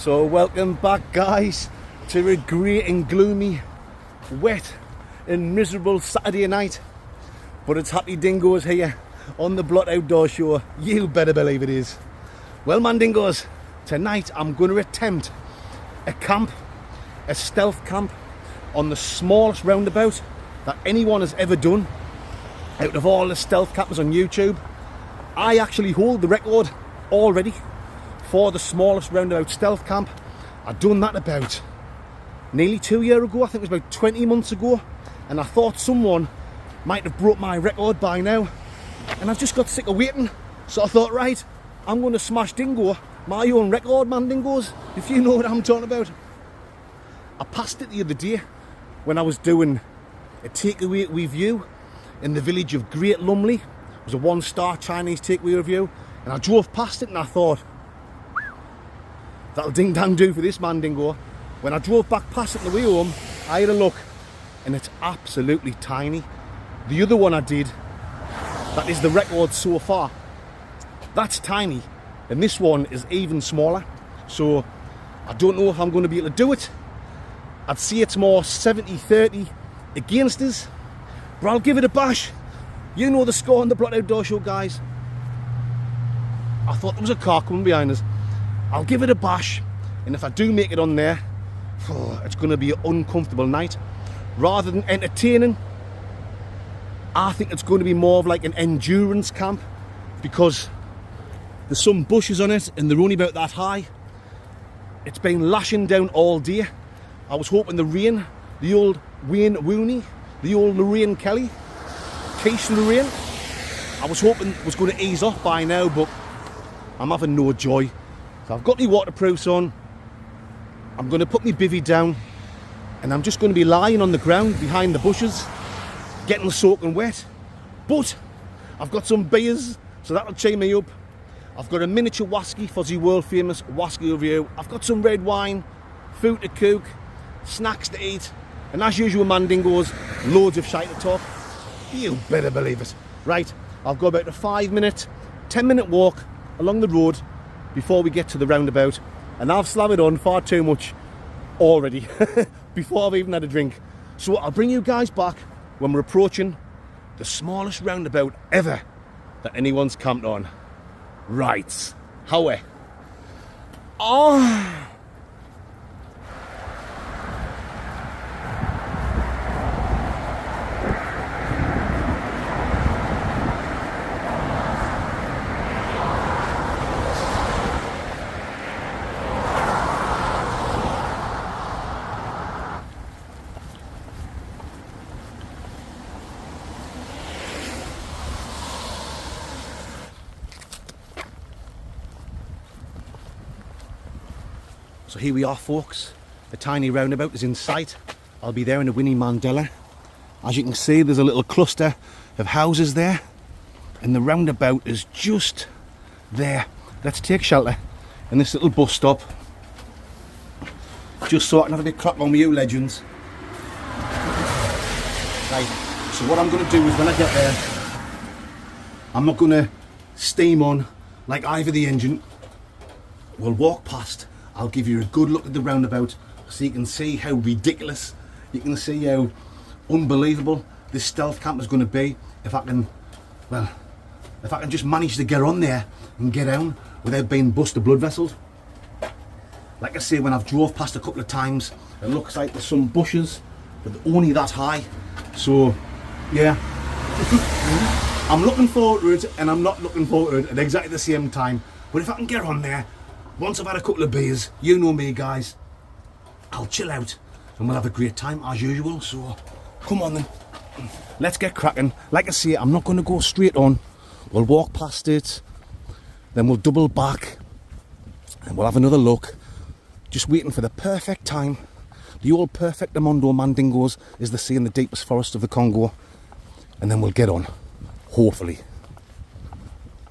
So welcome back, guys, to a grey and gloomy, wet and miserable Saturday night. But it's Happy Dingoes here on the Blot Outdoor Show. You better believe it is. Well, man dingoes, tonight I'm going to attempt a stealth camp on the smallest roundabout that anyone has ever done. Out of all the stealth campers on YouTube, I actually hold the record already for the smallest roundabout stealth camp. I'd done that about nearly 2 years ago. I think it was about 20 months ago, and I thought someone might have broke my record by now, and I've just got sick of waiting. So I thought, right, I'm going to smash dingo my own record, man dingoes, if you know what I'm talking about. I passed it the other day when I was doing a takeaway review in the village of Great Lumley. It was a 1-star Chinese takeaway review, and I drove past it and I thought, that'll ding dang do for this man dingo. When I drove back past it on the way home, I had a look, and it's absolutely tiny. The other one I did, that is the record so far, that's tiny, and this one is even smaller. So I don't know if I'm going to be able to do it. I'd say it's more 70-30 against us, but I'll give it a bash. You know the score on the Blot Outdoor Show, guys. I thought there was a car coming behind us. I'll give it a bash, and if I do make it on there, it's going to be an uncomfortable night. Rather than entertaining, I think it's going to be more of like an endurance camp, because there's some bushes on it and they're only about that high. It's been lashing down all day. I was hoping the rain, the old Wayne Rooney, the old Lorraine Kelly, Keish Lorraine, I was hoping it was going to ease off by now, but I'm having no joy. So I've got my waterproofs on, I'm going to put my bivvy down, and I'm just going to be lying on the ground behind the bushes, getting soaking wet. But I've got some beers, so that'll cheer me up. I've got a miniature whisky, Fuzzy world famous whisky review. I've got some red wine, food to cook, snacks to eat, and as usual, man dingoes, loads of shite to talk. You better believe it. Right, I've got about a 5-minute, 10-minute walk along the road before we get to the roundabout, and I've slammed it on far too much already before I've even had a drink. So I'll bring you guys back when we're approaching the smallest roundabout ever that anyone's camped on. Right, how? Oh. So here we are, folks. The tiny roundabout is in sight. I'll be there in a Winnie Mandela. As you can see, there's a little cluster of houses there, and the roundabout is just there. Let's take shelter in this little bus stop, just so I can have a bit crap on with you legends. Right, so what I'm going to do is when I get there, I'm not going to steam on like either the engine. We'll walk past. I'll give you a good look at the roundabout so you can see how ridiculous, you can see how unbelievable this stealth camp is going to be if I can, well, if I can just manage to get on there and get down without being busted blood vessels. Like I say, when I've drove past a couple of times, it looks like there's some bushes, but they're only that high. So, yeah. I'm looking forward to it, and I'm not looking forward to it at exactly the same time. But if I can get on there, once I've had a couple of beers, you know me guys, I'll chill out and we'll have a great time as usual. So come on then, let's get cracking. Like I say, I'm not going to go straight on. We'll walk past it, then we'll double back and we'll have another look. Just waiting for the perfect time. The old perfect Amondo Mandingos, as they say in the deepest forest of the Congo. And then we'll get on, hopefully.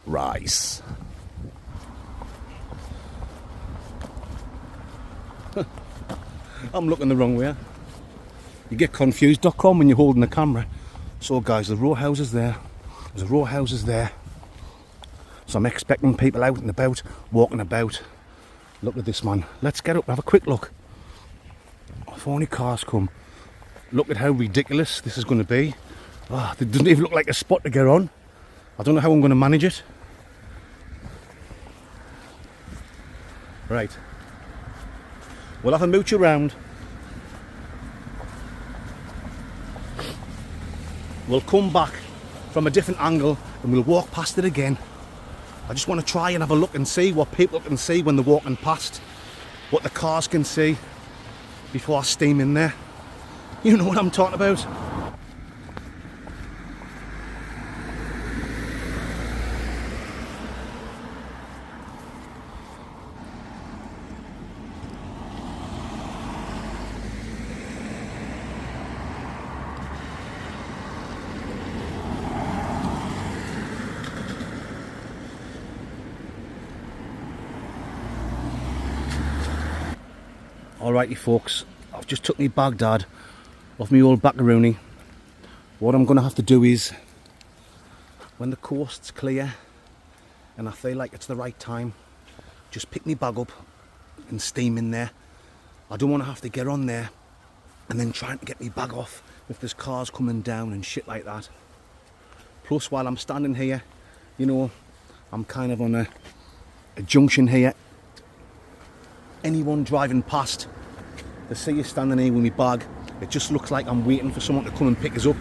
Rice. I'm looking the wrong way. You get confused.com when you're holding the camera. So guys, the row houses there. There's a row houses there. So I'm expecting people out and about, walking about. Look at this, man. Let's get up and have a quick look. If only cars come. Look at how ridiculous this is going to be. Oh, it doesn't even look like a spot to get on. I don't know how I'm going to manage it. Right. We'll have a mooch around. We'll come back from a different angle and we'll walk past it again. I just want to try and have a look and see what people can see when they're walking past, what the cars can see before I steam in there. You know what I'm talking about. Alrighty folks, I've just took me Baghdad off me old Bacaroni. What I'm going to have to do is, when the coast's clear and I feel like it's the right time, just pick me bag up and steam in there. I don't want to have to get on there and then trying to get me bag off if there's cars coming down and shit like that. Plus, while I'm standing here, you know, I'm kind of on a junction here. Anyone driving past, they see you standing here with my bag, it just looks like I'm waiting for someone to come and pick us up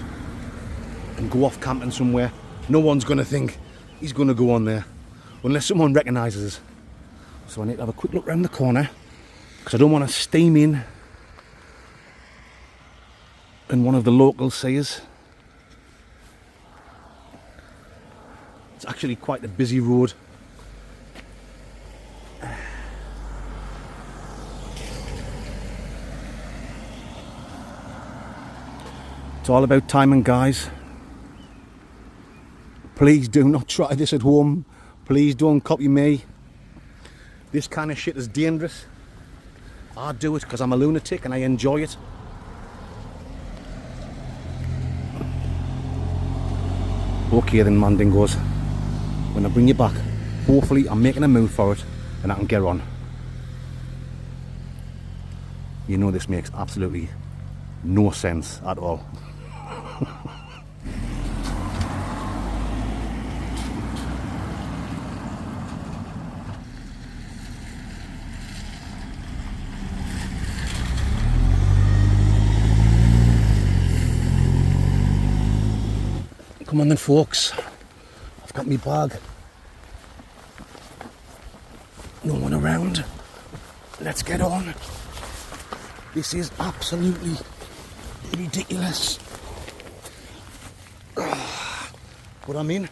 and go off camping somewhere. No one's going to think he's going to go on there unless someone recognises us. So I need to have a quick look round the corner because I don't want to steam in and one of the locals see us. It's actually quite a busy road. It's all about timing, guys. Please do not try this at home. Please don't copy me. This kind of shit is dangerous. I do it because I'm a lunatic and I enjoy it. Okay then, Mandingos. When I bring you back, hopefully I'm making a move for it and I can get on. You know this makes absolutely no sense at all. Come on then folks, I've got my bag. No one around. Let's get on. This is absolutely ridiculous. What I mean?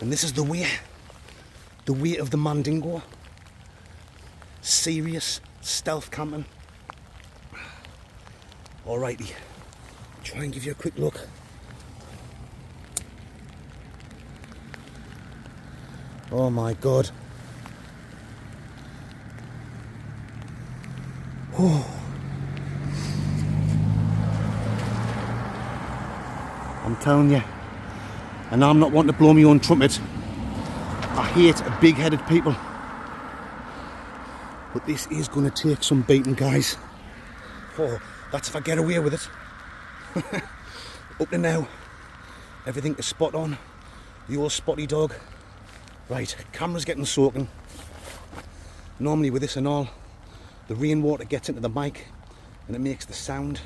And this is the way of the Mandingo. Serious stealth camping. Alrighty, try and give you a quick look. Oh my god. Oh. I'm telling you, and I'm not wanting to blow my own trumpet. I hate big-headed people. But this is going to take some beating, guys. Oh, that's if I get away with it. Up to now, everything is spot on. The old spotty dog. Right, camera's getting soaking. Normally with this and all, the rainwater gets into the mic and it makes the sound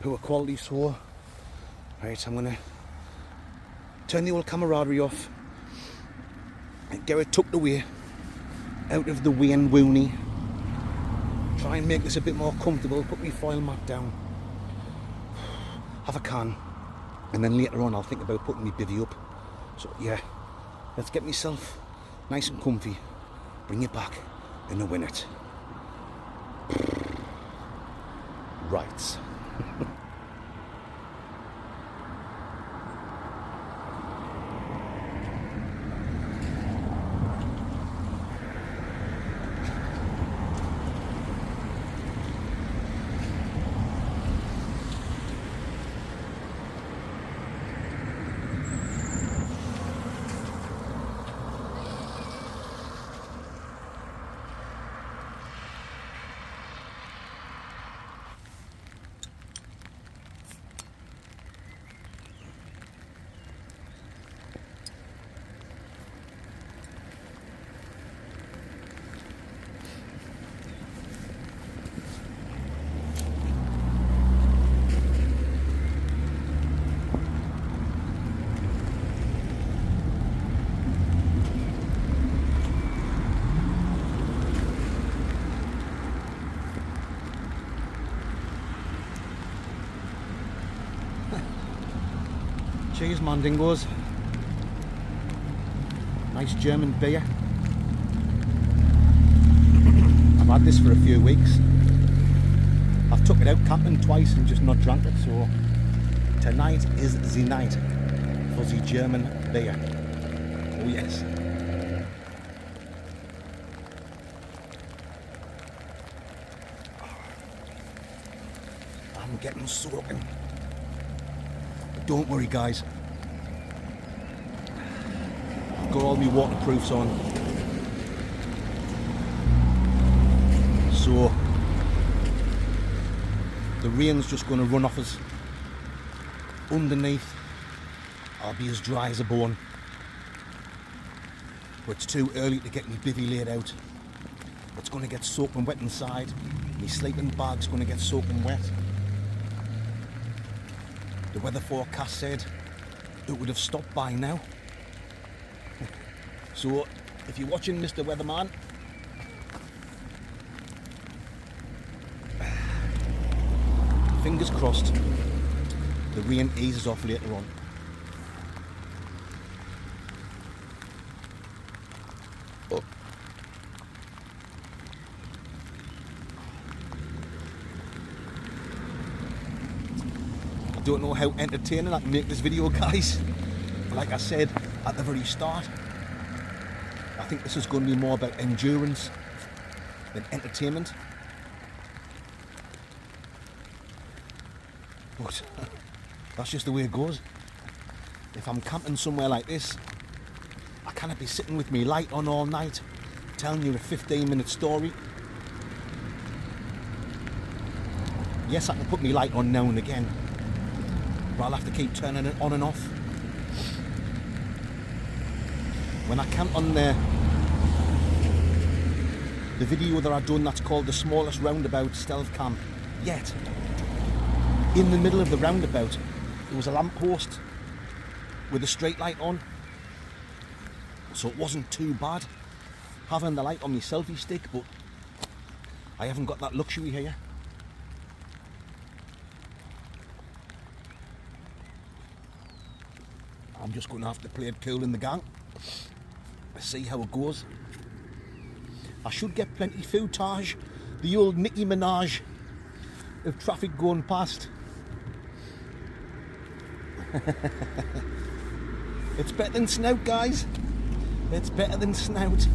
poor quality, so right, I'm going to turn the old camaraderie off and get it tucked away out of the way and woony. Try and make this a bit more comfortable, put my foil mat down, have a can, and then later on I'll think about putting my bivvy up. So yeah, let's get myself nice and comfy, bring it back in a minute. Right. Cheers, Mandingos. Nice German beer. I've had this for a few weeks. I've took it out camping twice and just not drank it, so tonight is the night for the German beer. Oh yes. I'm getting soaking. But don't worry guys. I've got all my waterproofs on. So the rain's just going to run off us. Underneath I'll be as dry as a bone. But it's too early to get my bivvy laid out. It's going to get soaking wet inside. My sleeping bag's going to get soaking wet. The weather forecast said it would have stopped by now. So if you're watching, Mr. Weatherman, fingers crossed the rain eases off later on. Oh. I don't know how entertaining I can make this video, guys. Like I said at the very start, I think this is going to be more about endurance than entertainment. But that's just the way it goes. If I'm camping somewhere like this, I cannot be sitting with me light on all night, telling you a 15-minute story. Yes, I can put me light on now and again, but I'll have to keep turning it on and off. When I camp on the video that I've done that's called the smallest roundabout stealth camp yet, in the middle of the roundabout there was a lamppost with a street light on, so it wasn't too bad having the light on my selfie stick, but I haven't got that luxury here. I'm just going to have to play it cool in the gang, see how it goes. I should get plenty footage, the old Nicki Minaj of traffic going past. It's better than snout, guys. It's better than snout.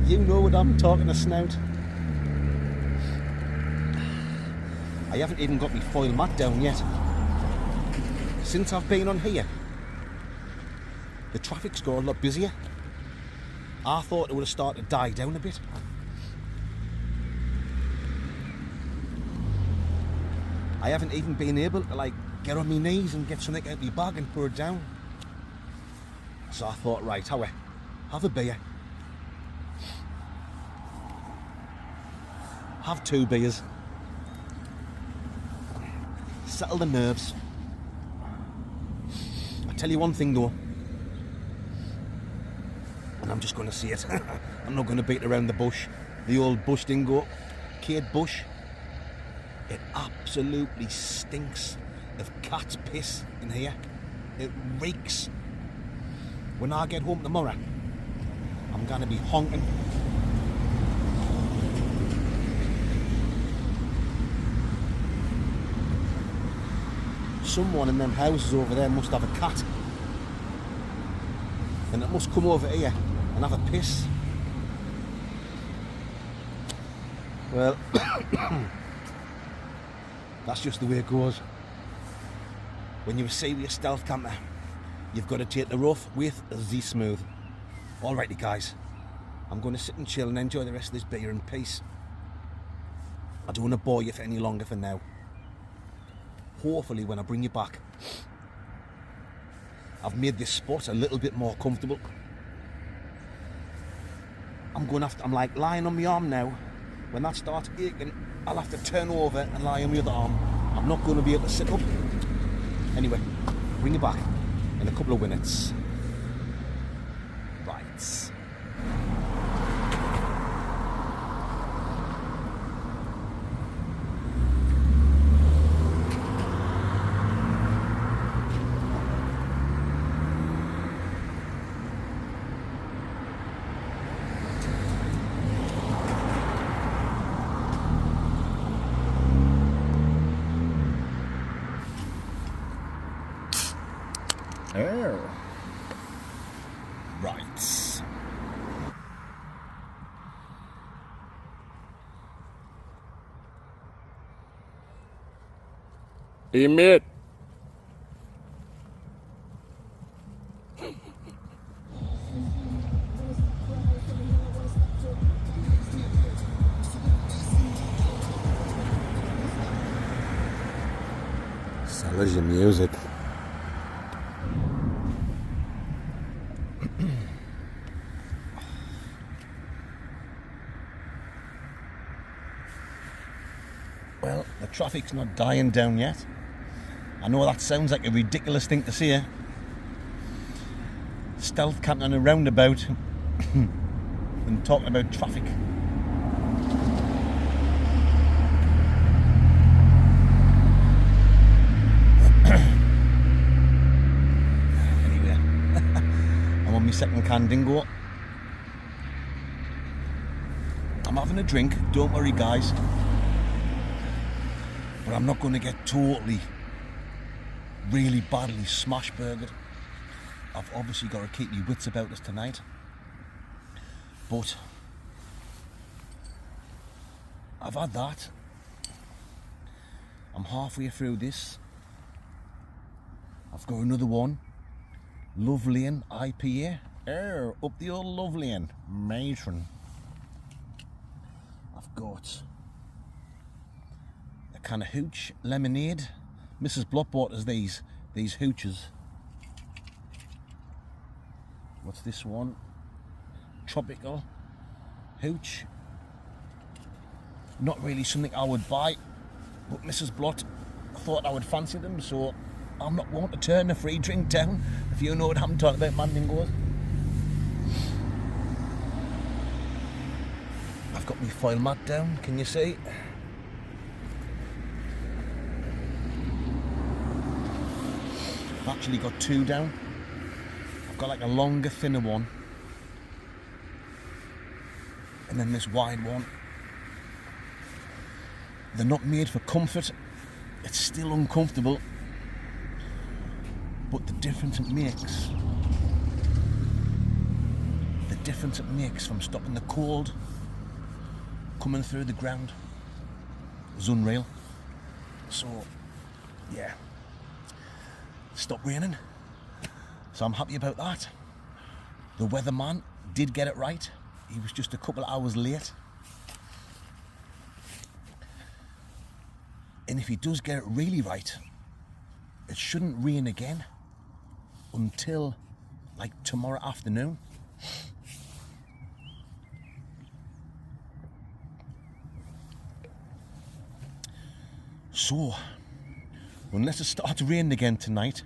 You know what I'm talking of, snout. I haven't even got my foil mat down yet. Since I've been on here, the traffic's got a lot busier. I thought it would have started to die down a bit. I haven't even been able to like get on my knees and get something out of my bag and pour it down. So I thought, right, have a beer. Have 2 beers. Settle the nerves. I tell you one thing though, and I'm just going to say it. I'm not going to beat around the bush. The old bush dingo, Kate Bush. It absolutely stinks of cat's piss in here. It reeks. When I get home tomorrow, I'm going to be honking. Someone in them houses over there must have a cat. And it must come over here and have a piss. Well, that's just the way it goes. When you're a serious stealth camper, you've got to take the rough with the smooth. Alrighty guys, I'm going to sit and chill and enjoy the rest of this beer in peace. I don't want to bore you for any longer for now. Hopefully when I bring you back, I've made this spot a little bit more comfortable. I'm like lying on my arm now. When that starts aching, I'll have to turn over and lie on my other arm. I'm not going to be able to sit up. Anyway, bring you back in a couple of minutes. Right. Oh. Right. Hey, mate. Sells your music. Well, the traffic's not dying down yet. I know that sounds like a ridiculous thing to say. Stealth camping on a roundabout and talking about traffic. Anyway, I'm on my second can dingo. I'm having a drink, don't worry guys. But I'm not going to get totally, really badly smash burgered. I've obviously got to keep my wits about us tonight. But I've had that. I'm halfway through this. I've got another one. Love Lane IPA. Up the old Love Lane. Matron. I've got a can of hooch lemonade. Mrs. Blot bought us these hooches. What's this one? Tropical hooch. Not really something I would buy, but Mrs. Blot thought I would fancy them, so I'm not going to turn a free drink down, if you know what I'm talking about, mandingos. I've got my foil mat down, can you see? I've actually got two down. I've got like a longer, thinner one, and then this wide one. They're not made for comfort. It's still uncomfortable, but the difference it makes from stopping the cold coming through the ground is unreal. So yeah, stopped raining, so I'm happy about that. The weatherman did get it right. He was just a couple of hours late. And if he does get it really right, it shouldn't rain again until like tomorrow afternoon. So, unless it starts raining again tonight,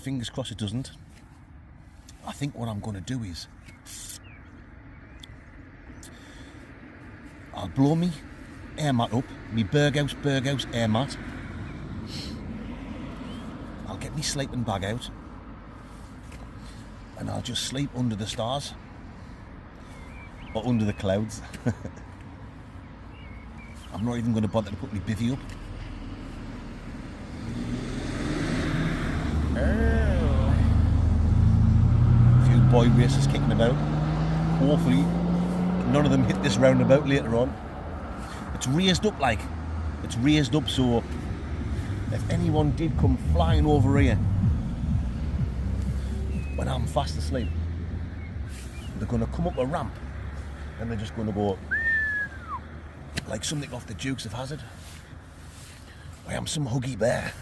fingers crossed it doesn't, I think what I'm going to do is I'll blow me air mat up, me Berghaus air mat. I'll get me sleeping bag out and I'll just sleep under the stars or under the clouds. I'm not even going to bother to put my bivvy up. A few boy racers kicking about. Hopefully none of them hit this roundabout later on. It's raised up, so if anyone did come flying over here when I'm fast asleep, they're going to come up a ramp and they're just going to go like something off the Dukes of Hazzard. I am some huggy bear.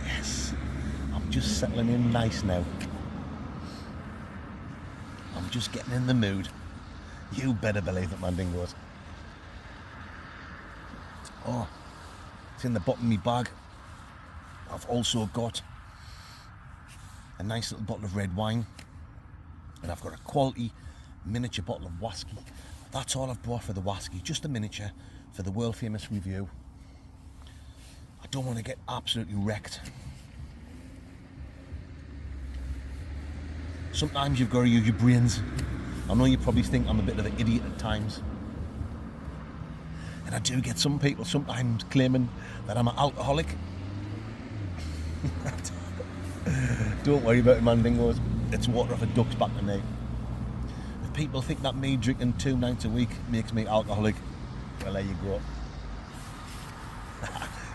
Yes, I'm just settling in nice now. I'm just getting in the mood. You better believe it, mandingos. Oh, it's in the bottom of my bag. I've also got a nice little bottle of red wine, and I've got a quality miniature bottle of whiskey. That's all I've brought for the whiskey, just a miniature for the world famous review. I don't want to get absolutely wrecked. Sometimes you've got to use your brains. I know you probably think I'm a bit of an idiot at times. And And I do get some people sometimes claiming that I'm an alcoholic. Don't worry about it, Mandingos. It's water off a duck's back to me. If people think that me drinking 2 nights a week makes me alcoholic, well, there you go.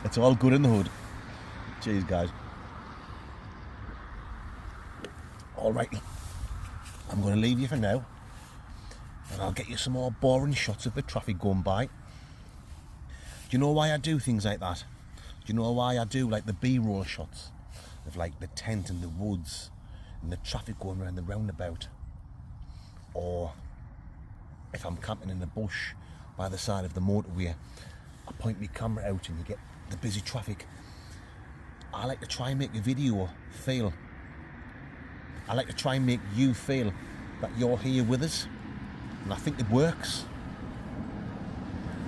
It's all good in the hood. Cheers, guys. Alrighty, I'm going to leave you for now, and I'll get you some more boring shots of the traffic going by. Do you know why I do things like that? Do you know why I do like the B-roll shots of like the tent in the woods and the traffic going around the roundabout? Or if I'm camping in the bush by the side of the motorway, I point my camera out and you get the busy traffic. I like to try and make a video feel. I like to try and make you feel that you're here with us, and I think it works.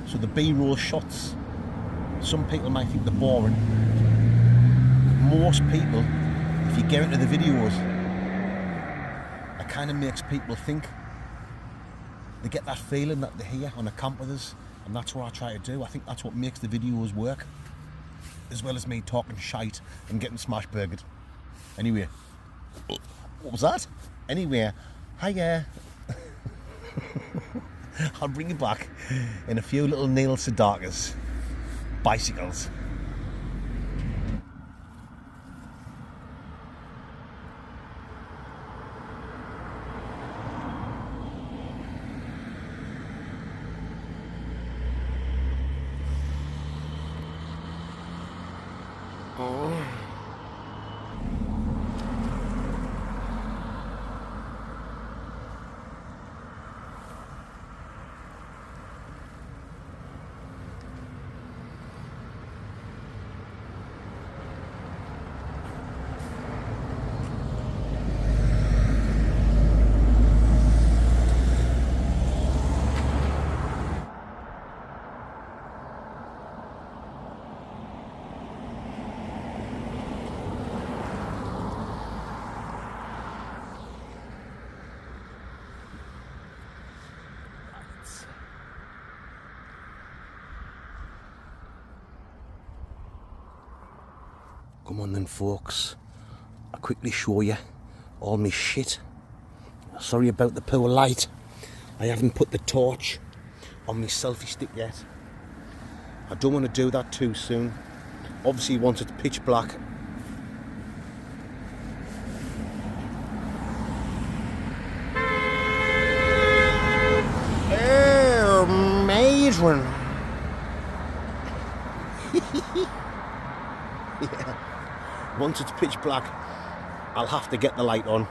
So the B-roll shots, some people might think they're boring. Most people, if you get into the videos, it kind of makes people think. They get that feeling that they're here on a camp with us, and that's what I try to do. I think that's what makes the videos work, as well as me talking shite and getting smash burgered. Anyway, what was that? Anyway, hiya. I'll bring you back in a few little Neil Sedaka's bicycles. Come on then, folks. I'll quickly show you all my shit. Sorry about the poor light. I haven't put the torch on my selfie stick yet. I don't want to do that too soon. Obviously, once it's pitch black, matron. Yeah. Once it's pitch black, I'll have to get the light on,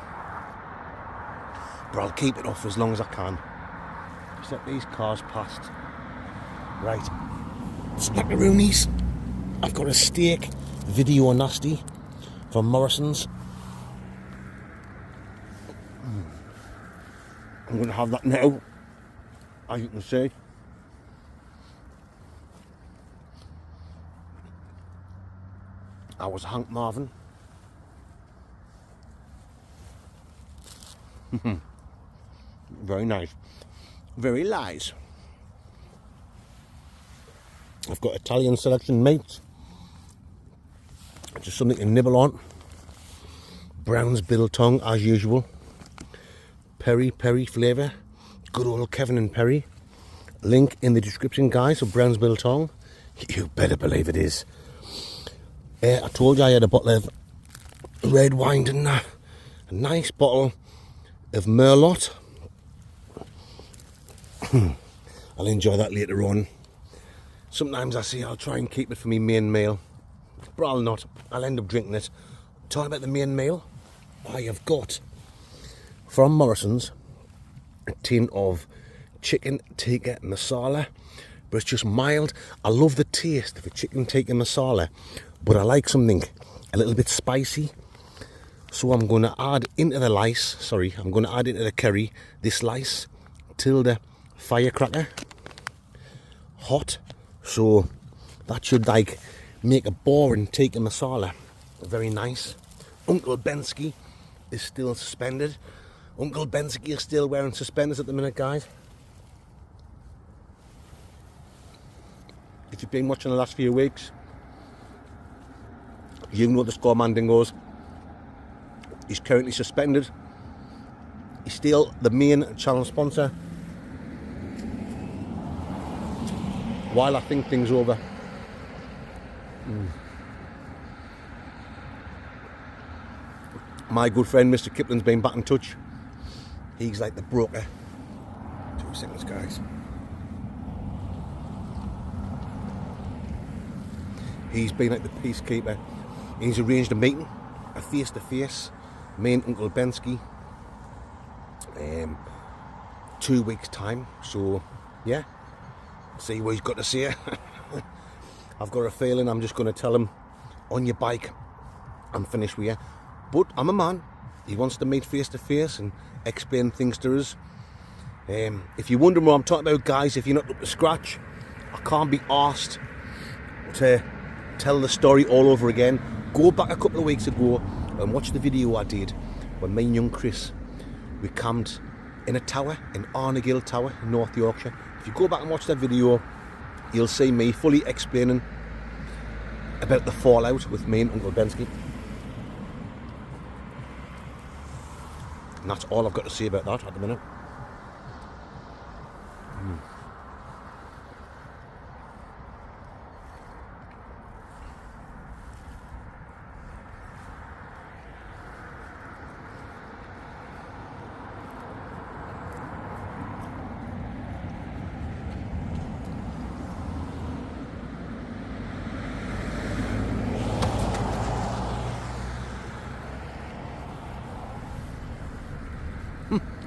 but I'll keep it off as long as I can. Just let these cars past. Right, snackaroonies. I've got a steak video nasty from Morrison's. I'm going to have that now, as you can see. I was Hank Marvin. Very nice. Very nice. I've got Italian selection mates. Just something to nibble on. Brown's Biltong as usual. Peri flavour. Good old Kevin and Perry. Link in the description, guys, of Brown's Biltong. You better believe it is. I told you I had a bottle of red wine, didn't I? A nice bottle of Merlot. I'll enjoy that later on. Sometimes I say I'll try and keep it for my main meal, but I'll not. I'll end up drinking it. Talking about the main meal, I have got from Morrison's a tin of chicken tikka masala, but it's just mild. I love the taste of a chicken tikka masala, but I like something a little bit spicy. So I'm going to add into the curry this lice tilde firecracker hot. So that should like make a boring tikka masala very nice. Uncle Bensky is still suspended. Uncle Bensky is still wearing suspenders at the minute, guys. If you've been watching the last few weeks, you know the score Mandingos. He's currently suspended. He's still the main channel sponsor. While I think things over. My good friend Mr. Kipling's been back in touch. He's like the broker. 2 seconds, guys. He's been like the peacekeeper. He's arranged a meeting, a face-to-face, me and Uncle Bensky. 2 weeks time. So yeah, see what he's got to say. I've got a feeling I'm just going to tell him, on your bike, I'm finished with you. But I'm a man. He wants to meet face to face and explain things to us. If you're wondering what I'm talking about, guys, if you're not up to scratch, I can't be asked to tell the story all over again. Go back a couple of weeks ago and watch the video I did when me and young Chris, we camped in a tower, in Arnegill Tower in North Yorkshire. If you go back and watch that video, you'll see me fully explaining about the fallout with me and Uncle Bensky. And that's all I've got to say about that at the minute.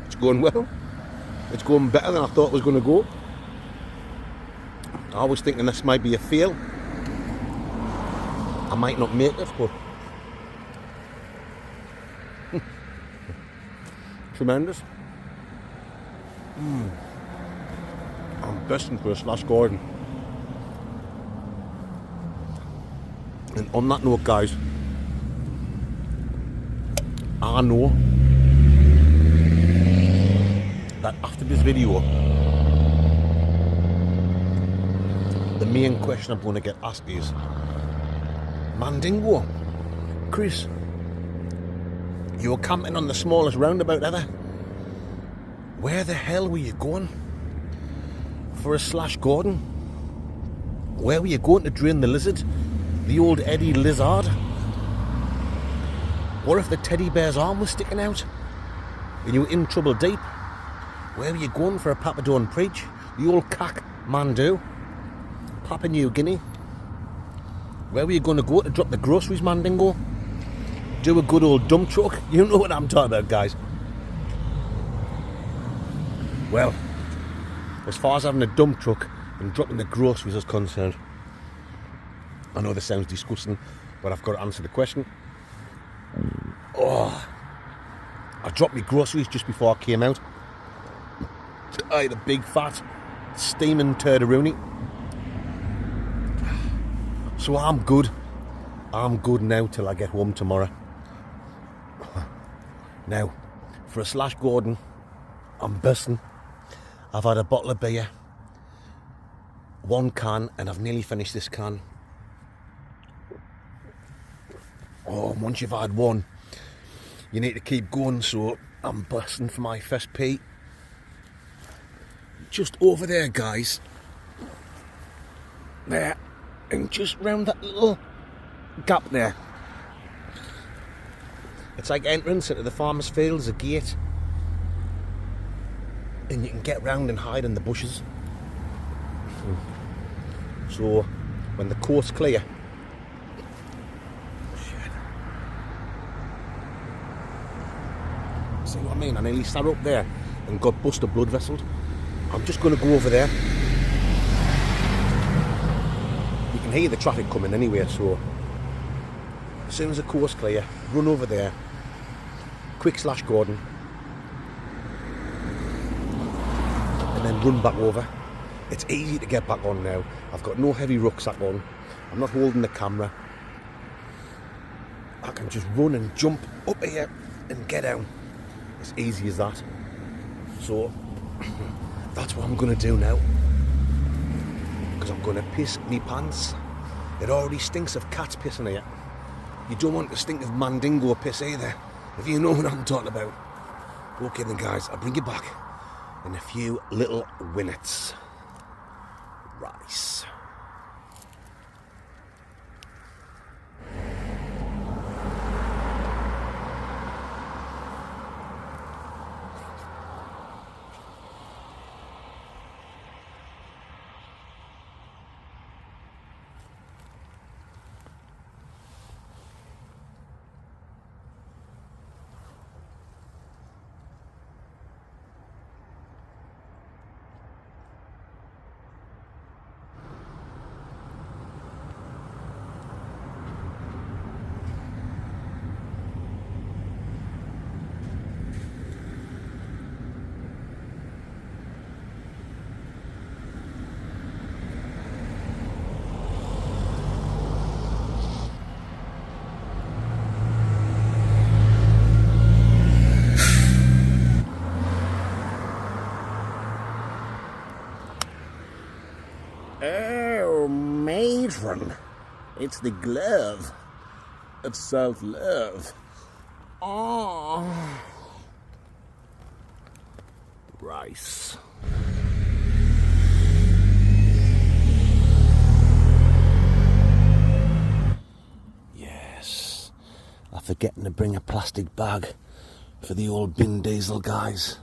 It's going well. It's going better than I thought it was going to go. I was thinking this might be a fail. I might not make it, but tremendous. I'm bursting for a slash Gordon. And on that note, guys, I know that after this video, the main question I'm going to get asked is, Mandingo, Chris, you were camping on the smallest roundabout ever. Where the hell were you going for a slash Gordon? Where were you going to drain the lizard? The old Eddie Lizard? What if the teddy bear's arm was sticking out and you were in trouble deep? Where were you going for a Papadone preach? The old cack Mandu? Papua New Guinea? Where were you going to go to drop the groceries, Mandingo? Do a good old dump truck? You know what I'm talking about, guys. Well, as far as having a dump truck and dropping the groceries is concerned, I know this sounds disgusting, but I've got to answer the question. Oh, I dropped my groceries just before I came out. I had a big fat steaming turdaroonie. So I'm good. I'm good now till I get home tomorrow. Now, for a slash Gordon, I'm bursting. I've had a bottle of beer, 1 can, and I've nearly finished this can. Oh, once you've had one, you need to keep going, so I'm bursting for my first pee. Just over there, guys. There. And just round that little gap there. It's like entrance into the farmer's field. There's a gate. And you can get round and hide in the bushes. So, when the coast's clear... See what I mean? I nearly sat up there and got busted blood vesseled. I'm just going to go over there. You can hear the traffic coming anyway, so as soon as the coast's clear, run over there, quick slash Gordon, and then run back over. It's easy to get back on now. I've got no heavy rucksack on. I'm not holding the camera. I can just run and jump up here and get down. As easy as that. So that's what I'm going to do now, because I'm gonna piss me pants. It already stinks of cat's piss in here. You don't want to stink of mandingo piss either, if you know what I'm talking about. Okay then guys, I'll bring you back in a few little minutes. Rice. Oh, matron, it's the glove of self-love. Oh. Rice. Yes, I'm forgetting to bring a plastic bag for the old bin diesel guys.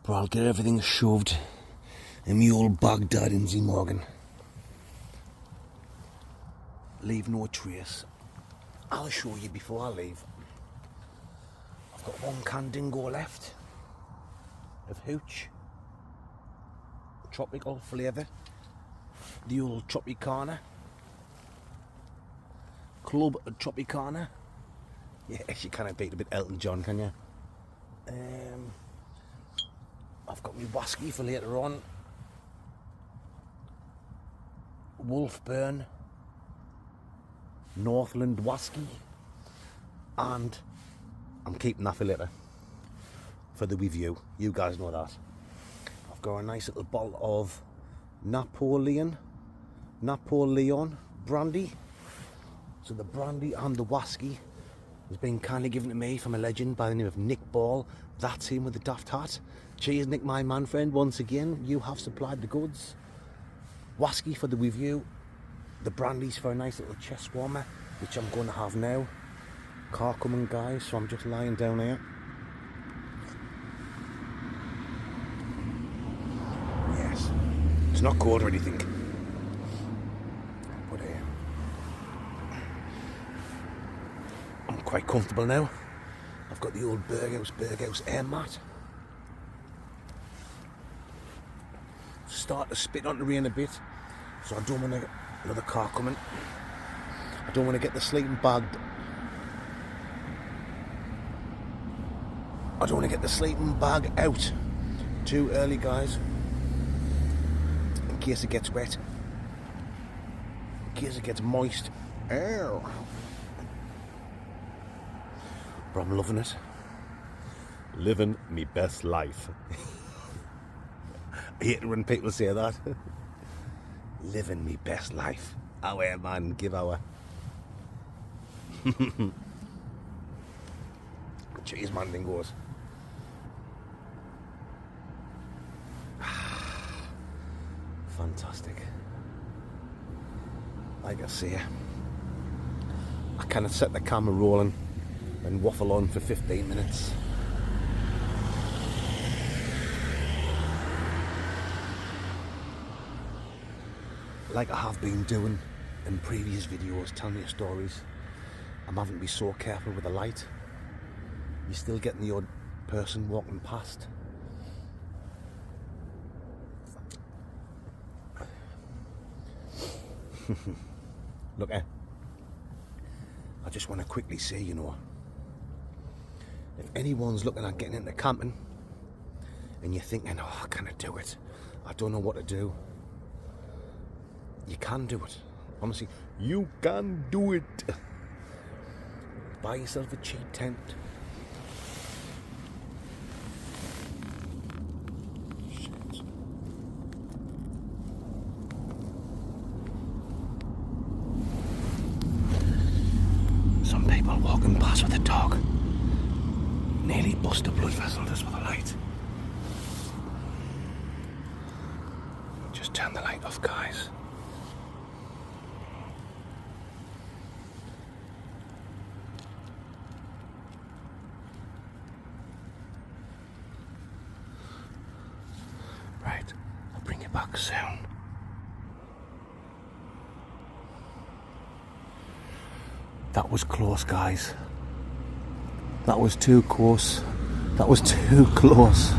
But I'll get everything shoved in me old Baghdad in Z Morgan. Leave no trace. I'll show you before I leave. I've got one can dingo left of hooch, tropical flavour, the old Tropicana, Club Tropicana. Yes, you can't beat a bit Elton John, can you? I've got my whiskey for later on. Wolfburn, Northland whiskey, and I'm keeping that for later for the review. You guys know that. I've got a nice little bottle of Napoleon brandy. So the brandy and the whiskey has been kindly given to me from a legend by the name of Nick Ball. That's him with the daft hat. Cheers, Nick, my man friend. Once again, you have supplied the goods. Whiskey for the review, the brandy's for a nice little chest warmer, which I'm going to have now. Car coming, guys, so I'm just lying down here. Yes, it's not cold or anything, but I'm quite comfortable now. I've got the old Berghaus air mat. Start to spit on the rain a bit, so I don't want to get another car coming. I don't want to get the sleeping bag. I don't want to get the sleeping bag out too early, guys, in case it gets wet, in case it gets moist. Ow. But I'm loving it. Living me best life. I hate when people say that. Living me best life. Our man, give our. Cheers, man, dingoes. Fantastic. Like I say, I kind of set the camera rolling and waffle on for 15 minutes. Like I have been doing in previous videos, telling you stories. I'm having to be so careful with the light. You're still getting the odd person walking past. Look, I just want to quickly say, you know, if anyone's looking at getting into camping and you're thinking, oh, can I do it? I don't know what to do. You can do it. Honestly, you can do it. Buy yourself a cheap tent. Shit. walking past with a dog. Nearly bust a blood vessel just with a light. Just turn the light off, guys. Right, I'll bring you back soon. That was close, guys. That was too close. That was too close.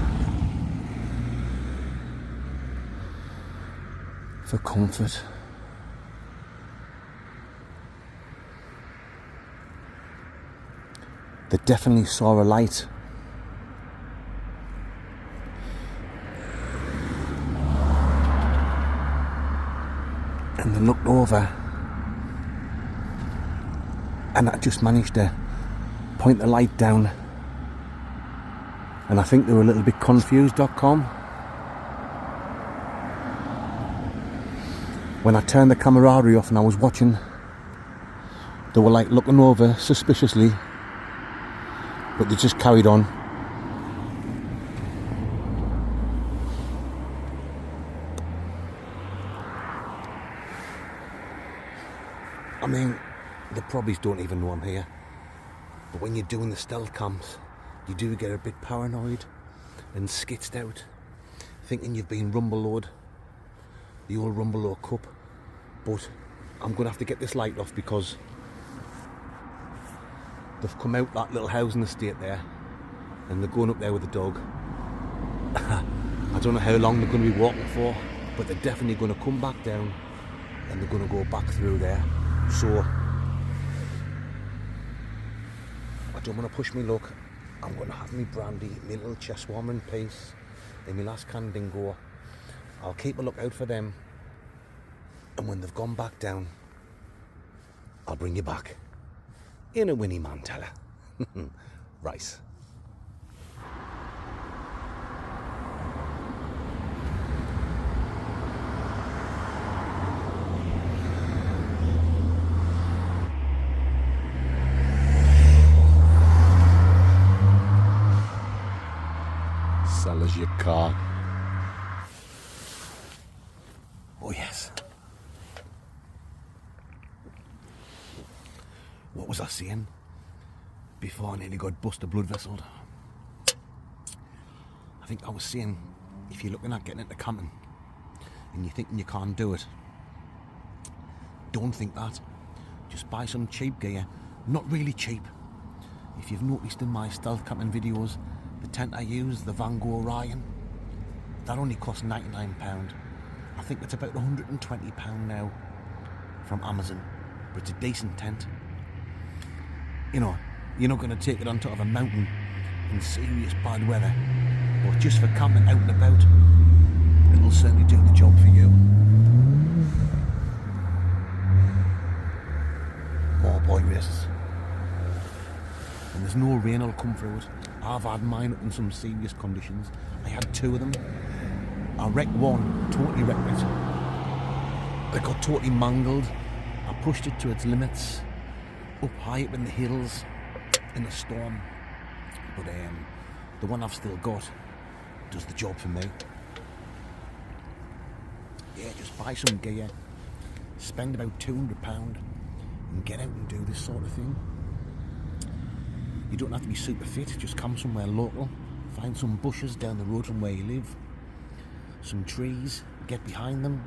For comfort. They definitely saw a light. And they looked over, and I just managed to point the light down, and I think they were a little bit confused.com. When I turned the camaraderie off and I was watching, they were like looking over suspiciously, but they just carried on. I mean, they probably don't even know I'm here. But when you're doing the stealth cams, you do get a bit paranoid and skitzed out, thinking you've been rumble-loed, the old rumble-load cup. But I'm going to have to get this light off because they've come out that little housing estate there and they're going up there with the dog. I don't know how long they're going to be walking for, but they're definitely going to come back down and they're going to go back through there. So I don't want to push me luck. I'm going to have me brandy, my little chest warmer in peace, and my last can dingo. I'll keep a lookout for them, and when they've gone back down, I'll bring you back in a Winnie Mantella. Rice. Sell us your car. Oh yes. What was I saying before I nearly got bust a blood vessel? I think I was saying, if you're looking at getting into camping and you're thinking you can't do it, don't think that. Just buy some cheap gear. Not really cheap. If you've noticed in my stealth camping videos, the tent I use, the Van Gogh Orion, that only cost £99. I think it's about £120 now from Amazon, but it's a decent tent. You know, you're not going to take it on top of a mountain in serious bad weather, but just for camping out and about, it'll certainly do the job for you. More boy races. And there's no rain will come through it. I've had mine up in some serious conditions. I had two of them. I wrecked one, totally wrecked it. It got totally mangled. I pushed it to its limits, up high up in the hills, in a storm. But the one I've still got does the job for me. Yeah, just buy some gear, spend about £200 and get out and do this sort of thing. You don't have to be super fit, just come somewhere local, find some bushes down the road from where you live, some trees, get behind them,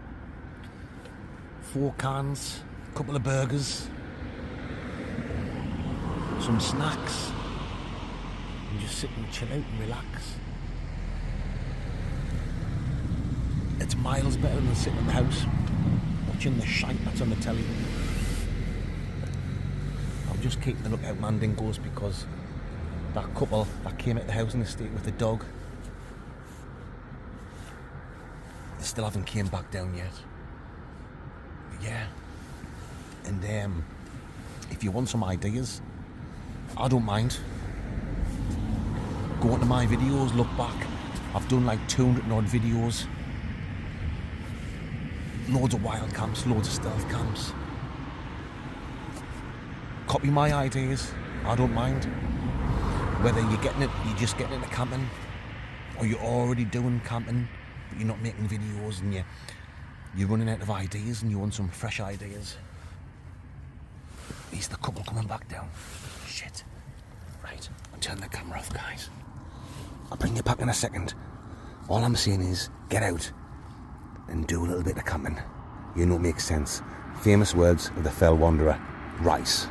4 cans, a couple of burgers, some snacks, and just sit and chill out and relax. It's miles better than sitting in the house, watching the shite that's on the telly. I'm just keeping the lookout man dingoes because that couple that came out the housing estate with the dog, they still haven't came back down yet. But yeah, and if you want some ideas, I don't mind. Go onto my videos, look back. I've done like 200 and odd videos. Loads of wild camps, loads of stealth camps. Copy my ideas, I don't mind. Whether you're just getting into camping, or you're already doing camping, but you're not making videos and you're running out of ideas and you want some fresh ideas. He's the couple coming back down. Shit. Right, I'll turn the camera off, guys. I'll bring you back in a second. All I'm saying is, get out and do a little bit of camping. You know it makes sense. Famous words of the fell wanderer, Rice.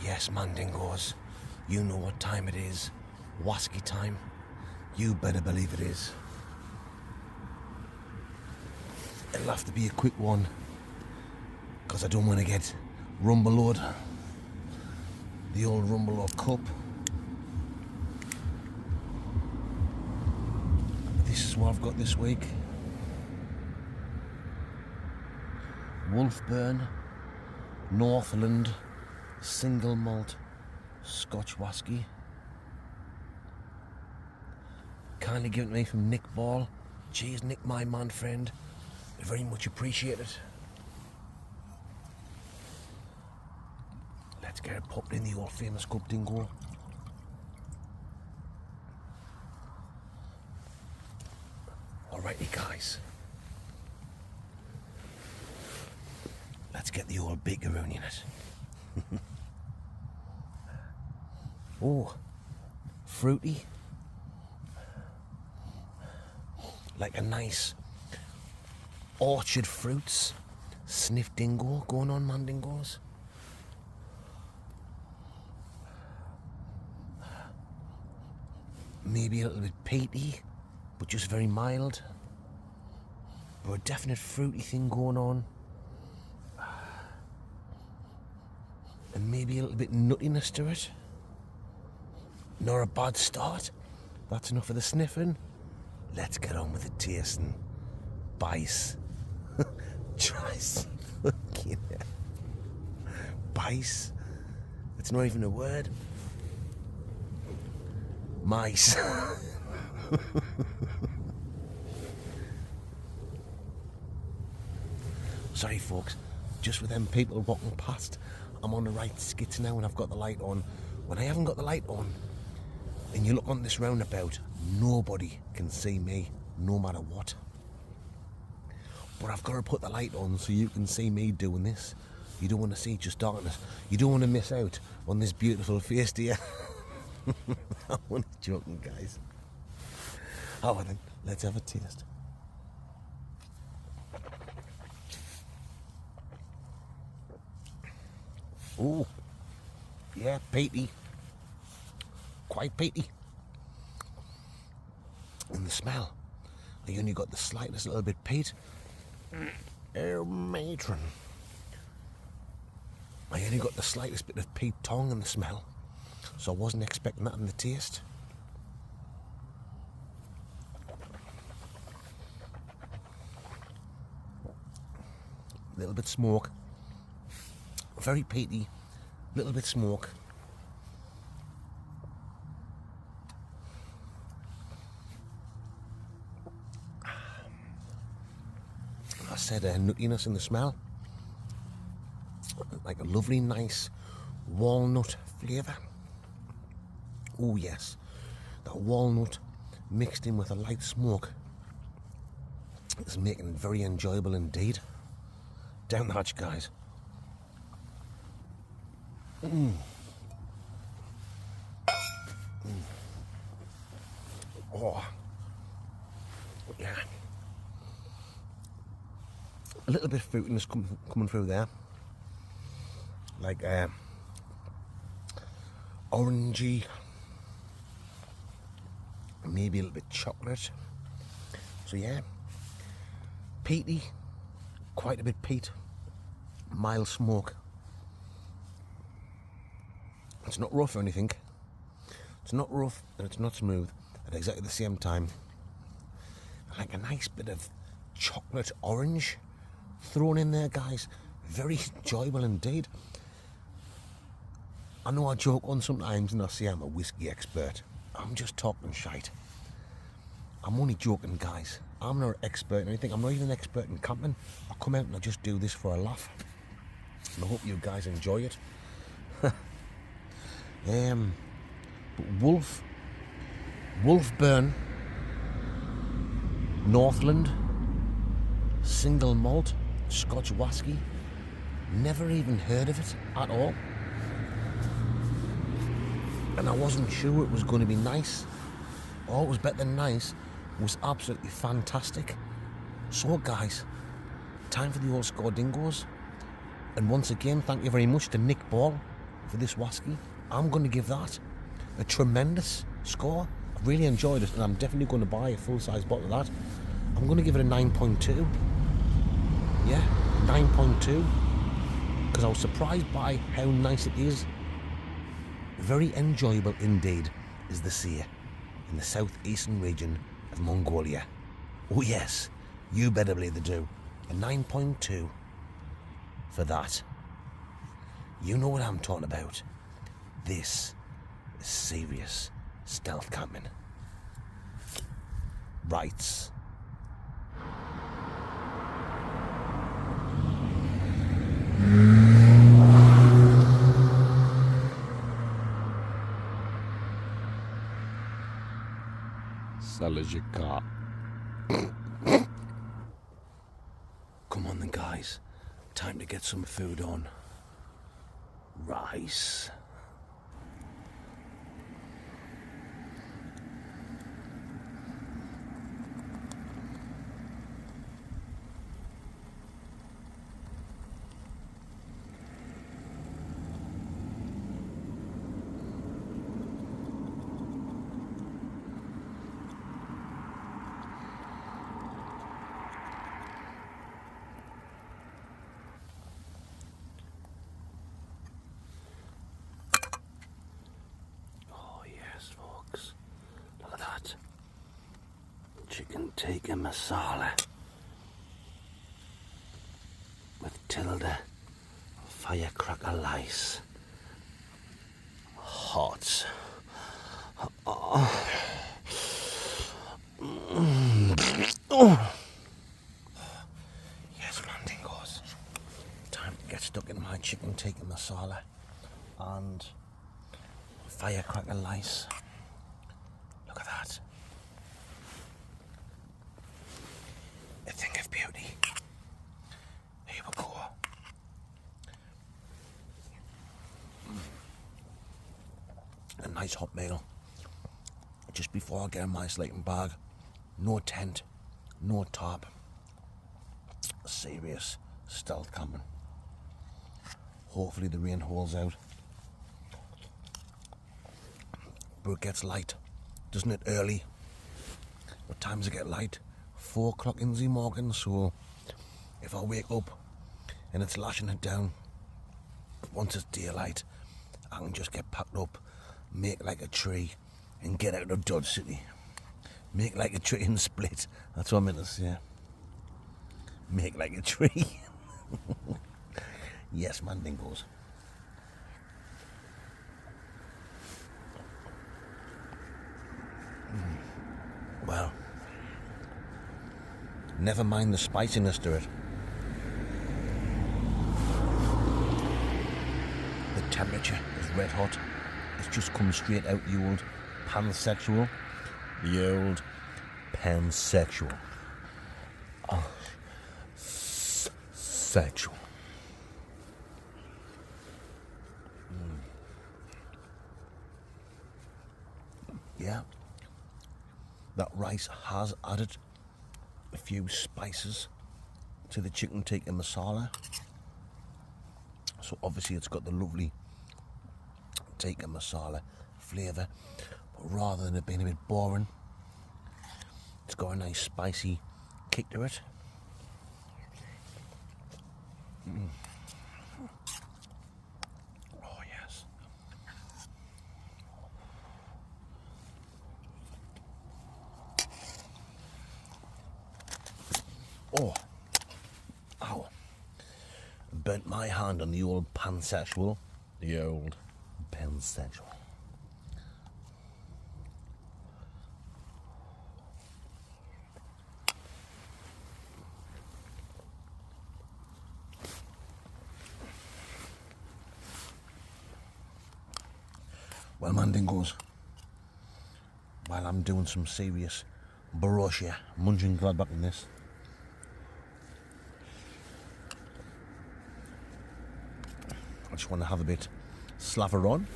Yes, Mandingos, you know what time it is. Wasky time. You better believe it is. It'll have to be a quick one, because I don't want to get Rumbeloed, the old Rumbeloed cup. This is what I've got this week. Wolfburn, Northland, single malt Scotch whisky. Kindly given to me from Nick Ball. Cheers, Nick, my man friend. Very much appreciated. Let's get it popped in the old famous cup dingo. Alrighty, guys. Let's get the old bakeroon in it. Oh, fruity, like a nice orchard fruits sniff dingo going on, Mandingos. Maybe a little bit peaty, but just very mild. But a definite fruity thing going on. And maybe a little bit nuttiness to it. Not a bad start. That's enough of the sniffing. Let's get on with the tasting. Bice. Trice. Fucking hell. Bice. It's not even a word. Mice. Sorry, folks. Just with them people walking past, I'm on the right skits now and I've got the light on. When I haven't got the light on, and you look on this roundabout, nobody can see me, no matter what. But I've got to put the light on so you can see me doing this. You don't want to see just darkness. You don't want to miss out on this beautiful face, do you? I'm only joking, guys. Oh, well then, let's have a taste. Oh, yeah, peaty. Quite peaty. And the smell, I only got the slightest little bit peat. Oh, matron. I only got the slightest bit of peat tongue in the smell, so I wasn't expecting that in the taste. A little bit smoke. Very peaty, little bit smoke. I said nuttiness in the smell, like a lovely, nice walnut flavour. Oh yes, that walnut mixed in with a light smoke is making it very enjoyable indeed. Down the hatch, guys. Oh, yeah. A little bit of fruitiness coming through there, like orangey, maybe a little bit chocolate. So yeah, peaty, quite a bit peat, mild smoke. It's not rough or anything. It's not rough and it's not smooth at exactly the same time. Like a nice bit of chocolate orange thrown in there, guys. Very enjoyable indeed. I know I joke on sometimes and I say I'm a whiskey expert. I'm just talking shite. I'm only joking, guys. I'm not an expert in anything. I'm not even an expert in camping. I come out and I just do this for a laugh. And I hope you guys enjoy it. But Wolfburn, Northland, single malt, Scotch whisky. Never even heard of it at all. And I wasn't sure it was going to be nice. Oh, it was better than nice. It was absolutely fantastic. So guys, time for the old score dingoes. And once again, thank you very much to Nick Ball for this whisky. I'm going to give that a tremendous score. I really enjoyed it and I'm definitely going to buy a full-size bottle of that. I'm going to give it a 9.2. Yeah, 9.2. Because I was surprised by how nice it is. Very enjoyable indeed is the sea in the southeastern region of Mongolia. Oh yes, you better believe they do. A 9.2 for that. You know what I'm talking about. This is serious stealth camping. Rights. Sell as your car. Come on then, guys. Time to get some food on. Rice. Look at that. Chicken tikka masala with Tilda firecracker lice. Hot. Oh. Oh. Yes, man, dingoes. Time to get stuck in my chicken tikka masala and firecracker lice. Look at that. A thing of beauty. Here we go. A nice hot meal. Just before I get in my sleeping bag. No tent. No tarp. Serious stealth camping. Hopefully the rain holds out. But it gets light. Doesn't it early? What time does it get light? 4 o'clock in the morning, so if I wake up and it's lashing it down, once it's daylight, I can just get packed up, make like a tree, and get out of Dodge City. Make like a tree and split. That's what I meant to say. Make like a tree. Yes, man, dingoes. Well, never mind the spiciness to it. The temperature is red hot. It's just come straight out the old pansexual. The old pansexual. Oh, sexual. Yeah. That rice has added a few spices to the chicken tikka masala. So obviously it's got the lovely tikka masala flavour. But rather than it being a bit boring, It's got a nice spicy kick to it. Oh yes. Oh, ow. Burnt my hand on the old pansexual. The old pansexual. Well, Mandingos, while I'm doing some serious Borussia Mönchengladbach in this, I just want to have a bit slaver on,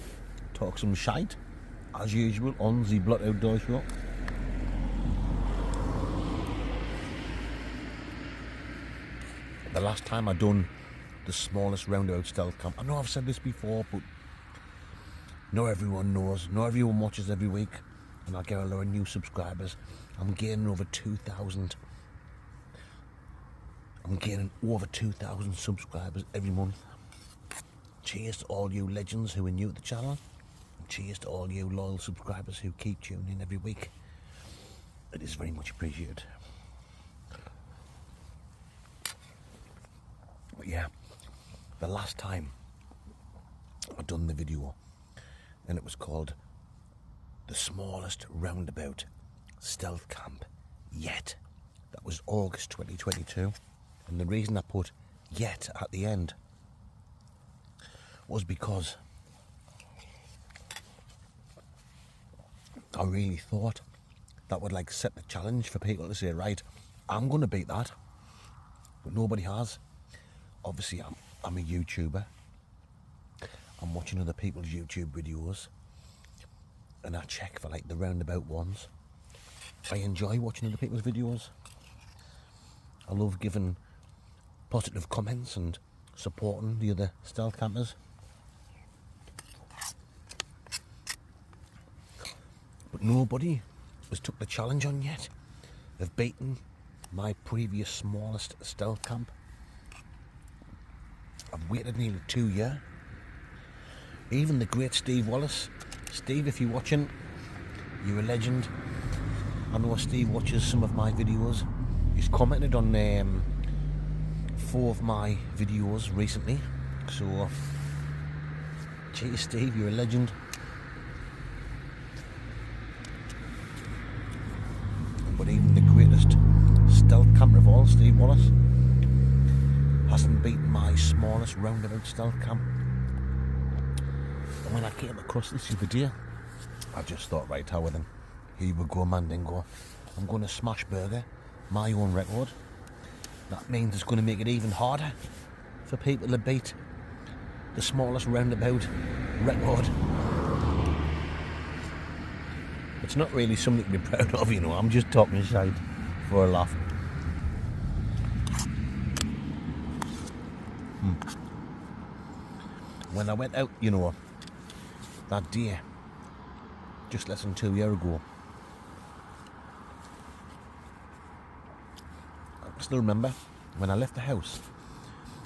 talk some shite, as usual, on the Blot Outdoor Show. The last time I done the smallest roundabout stealth camp, I know I've said this before, but not everyone knows, not everyone watches every week, and I get a lot of new subscribers. I'm gaining over 2,000. I'm gaining over 2,000 subscribers every month. Cheers to all you legends who are new to the channel. And cheers to all you loyal subscribers who keep tuning in every week. It is very much appreciated. But yeah, the last time I done the video, and it was called the smallest roundabout stealth camp yet. That was August 2022, and the reason I put yet at the end was because I really thought that would like set the challenge for people to say, right, I'm going to beat that, but nobody has. Obviously I'm a YouTuber. I'm watching other people's YouTube videos, and I check for like the roundabout ones. I enjoy watching other people's videos. I love giving positive comments and supporting the other stealth campers. But nobody has took the challenge on yet of beating my previous smallest stealth camp. I've waited nearly 2 years. Even the great Steve Wallace. Steve, if you're watching, you're a legend. I know Steve watches some of my videos. He's commented on 4 of my videos recently. So, cheers Steve, you're a legend. But even the greatest stealth camper of all, Steve Wallace, hasn't beaten my smallest roundabout stealth camp. And when I came across this the other day, I just thought, right, how then? Here we go, Mandingo. I'm going to smash burger my own record. That means it's going to make it even harder for people to beat the smallest roundabout record. It's not really something to be proud of, you know. I'm just talking shite for a laugh. When I went out, you know, that day, just less than 2 years ago, I still remember when I left the house,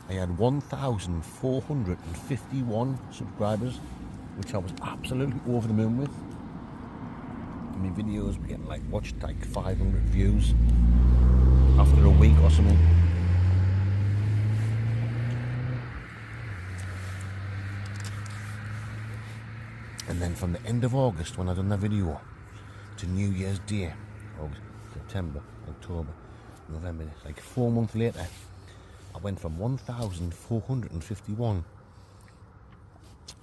I had 1,451 subscribers, which I was absolutely over the moon with. My videos were getting like watched like 500 views after a week or something. And then from the end of August, when I done that video, to New Year's Day, August, September, October, November, like 4 months later, I went from 1,451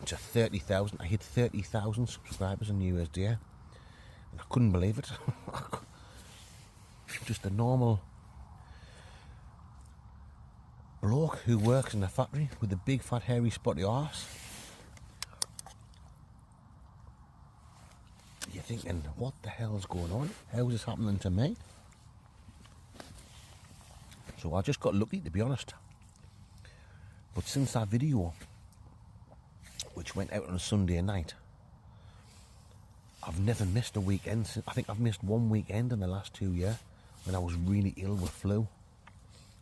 to 30,000. I hit 30,000 subscribers on New Year's Day, and I couldn't believe it. Just a normal bloke who works in a factory with a big fat hairy spotty arse. You're thinking, what the hell's going on? How is this happening to me? So I just got lucky, to be honest. But since that video, which went out on a Sunday night, I've never missed a weekend. I think I've missed one weekend in the last 2 years when I was really ill with flu.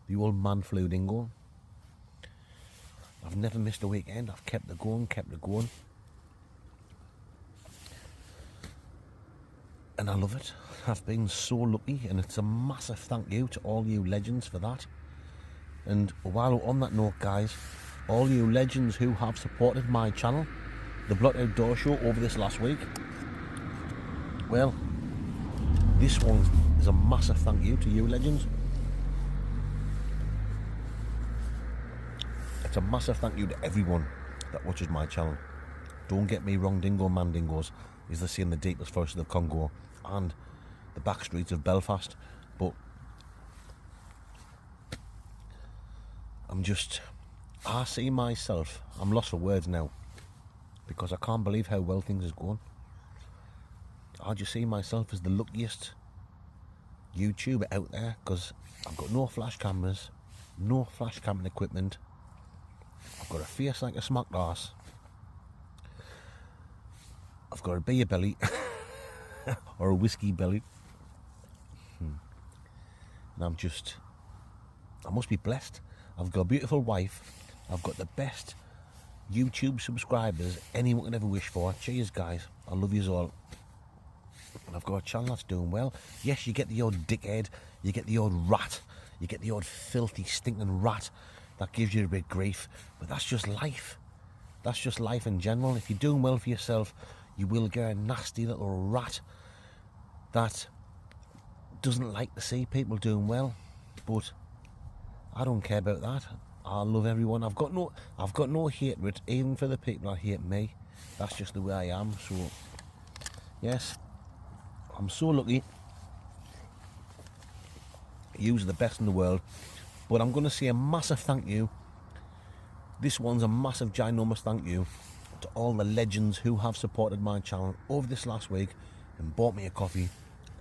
The old man flu dingo. I've never missed a weekend. I've kept it going. And I love it. I've been so lucky, and it's a massive thank you to all you legends for that. And while we're on that note, guys, all you legends who have supported my channel, the Blot Outdoor Show, over this last week, well, this one is a massive thank you to you legends. It's a massive thank you to everyone that watches my channel. Don't get me wrong, Dingo Mandingos is the sea in the deepest forest of the Congo and the back streets of Belfast, but I see myself, I'm lost for words now, because I can't believe how well things is going. I just see myself as the luckiest YouTuber out there, because I've got no flash cameras, no flash camera equipment, I've got a face like a smacked arse, I've got a beer belly or a whiskey belly, and I must be blessed. I've got a beautiful wife, I've got the best YouTube subscribers anyone could ever wish for. Cheers guys, I love yous all. And I've got a channel that's doing well. Yes, you get the odd dickhead, you get the odd rat, you get the odd filthy stinking rat that gives you a bit of grief, but that's just life. That's just life in general. If you're doing well for yourself, you will get a nasty little rat that doesn't like to see people doing well, but I don't care about that. I love everyone. I've got no hatred even for the people that hate me. That's just the way I am. So yes, I'm so lucky. You're the best in the world. But I'm going to say a massive thank you. This one's a massive ginormous thank you to all the legends who have supported my channel over this last week and bought me a coffee.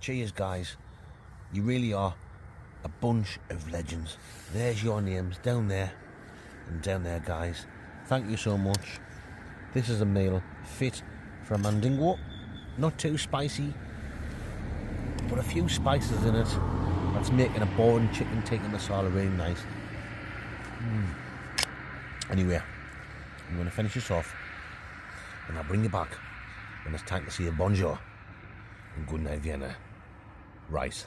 Cheers guys, you really are a bunch of legends. There's your names down there and down there guys. Thank you so much. This is a meal fit for a Mandingo. Not too spicy, but a few spices in it that's making a boring chicken tikka masala really nice. Anyway, I'm going to finish this off and I'll bring you back when it's time to say a bonjour and good night Vienna. Rice.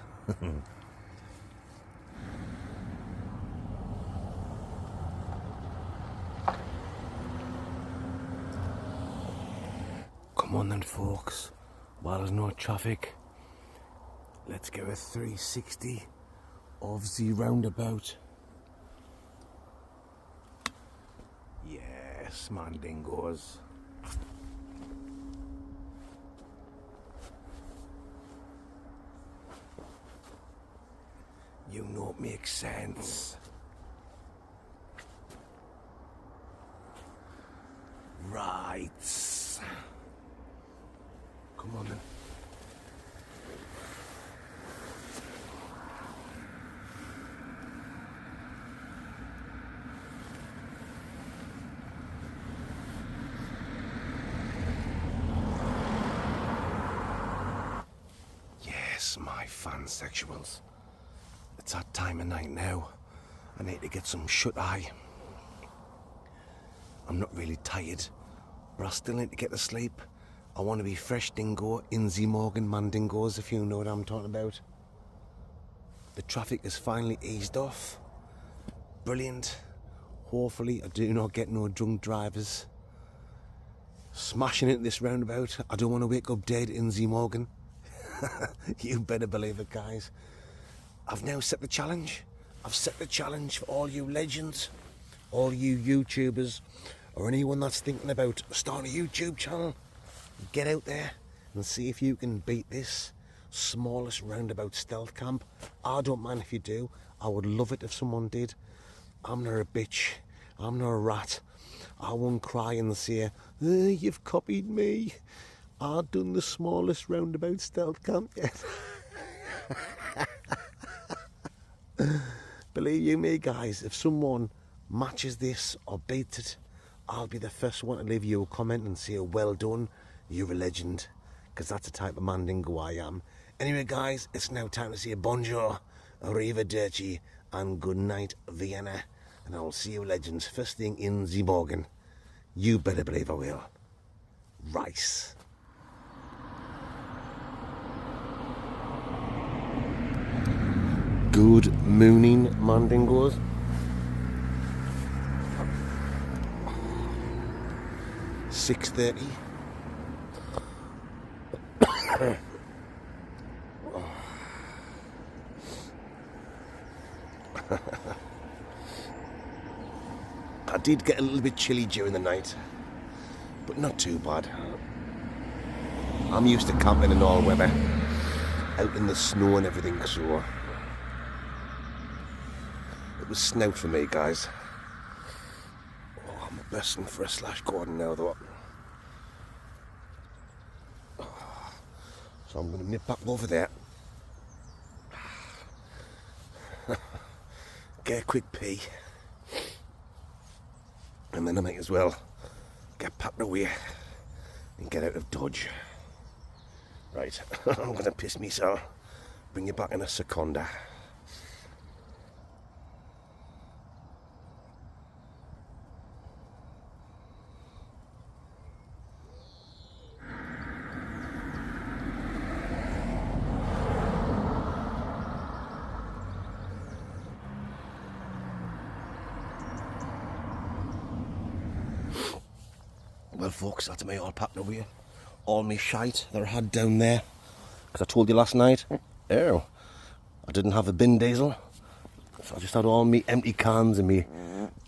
Come on then folks, while there's no traffic, let's get a 360 of the roundabout. Yes, Mandingos. You know it makes sense. Right. Come on then. Yes, my fansexuals. It's that time of night now. I need to get some shut-eye. I'm not really tired, but I still need to get to sleep. I want to be fresh dingo in the Morgan Mandingos, if you know what I'm talking about. The traffic has finally eased off. Brilliant. Hopefully I do not get no drunk drivers. Smashing into this roundabout. I don't want to wake up dead in the Morgan. You better believe it, guys. I've now set the challenge. I've set the challenge for all you legends, all you YouTubers, or anyone that's thinking about starting a YouTube channel. Get out there and see if you can beat this smallest roundabout stealth camp. I don't mind if you do. I would love it if someone did. I'm not a bitch. I'm not a rat. I won't cry and say, you've copied me. I've done the smallest roundabout stealth camp yet. Believe you me, guys, if someone matches this or beats it, I'll be the first one to leave you a comment and say, well done, you're a legend. because that's the type of mandingo I am. Anyway, guys, it's now time to say bonjour, arrivederci, and good night, Vienna. And I'll see you legends first thing in the morning. You better believe I will. Rice. Good morning, mandingos. $6:30. I did get a little bit chilly during the night, but not too bad. I'm used to camping in all weather, out in the snow and everything, so it was snout for me, guys. Oh, I'm bursting for a slash garden now, though. So I'm going to nip back over there, get a quick pee, and then I might as well get packed away and get out of Dodge. Right, I'm going to piss myself, bring you back in a seconder. Well, folks, that's me all packed away. All me shite that I had down there. Because I told you last night, I didn't have a bin diesel. So I just had all me empty cans and me...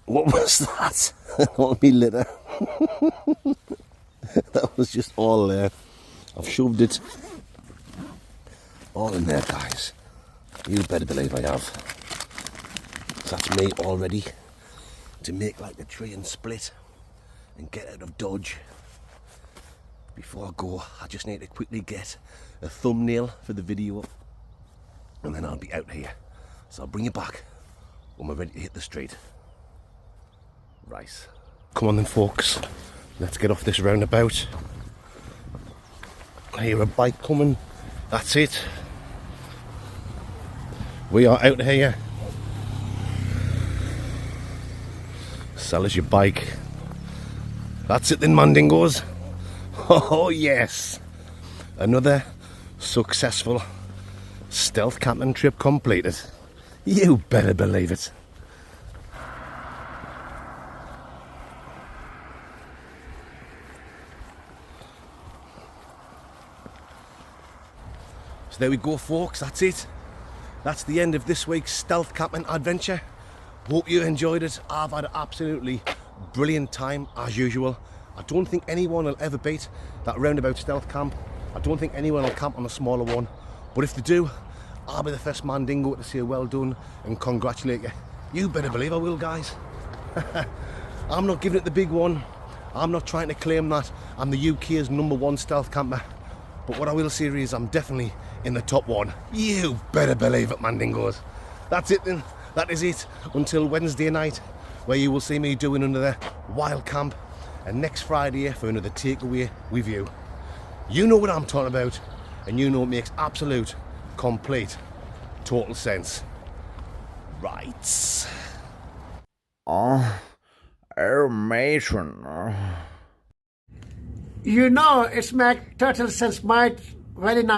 What was that? All me litter. That was just all there. I've shoved it all in there, guys. You better believe I have. So that's me all ready to make like a tree and split and get out of Dodge. Before I go, I just need to quickly get a thumbnail for the video and then I'll be out here. So I'll bring you back when we're ready to hit the street. Rice. Come on then, folks, let's get off this roundabout. I hear a bike coming. That's it. We are out here. Sell us your bike. That's it then, mandingos. Oh yes, another successful stealth camping trip completed. You better believe it. So there we go, folks, that's it. That's the end of this week's stealth camping adventure. Hope you enjoyed it. I've had an absolutely brilliant time as usual. I don't think anyone will ever beat that roundabout stealth camp. I don't think anyone will camp on a smaller one. But if they do, I'll be the first mandingo to say well done and congratulate you. You better believe I will, guys. I'm not giving it the big one. I'm not trying to claim that I'm the UK's #1 stealth camper. But what I will say is I'm definitely in the top one. You better believe it, mandingos. That's it then. That is it until Wednesday night, where you will see me doing another wild camp. And next Friday for another takeaway with you. You know what I'm talking about, and you know it makes absolute, complete, total sense. Right. Oh, matron. You know, it's make total sense, mate. Very nice.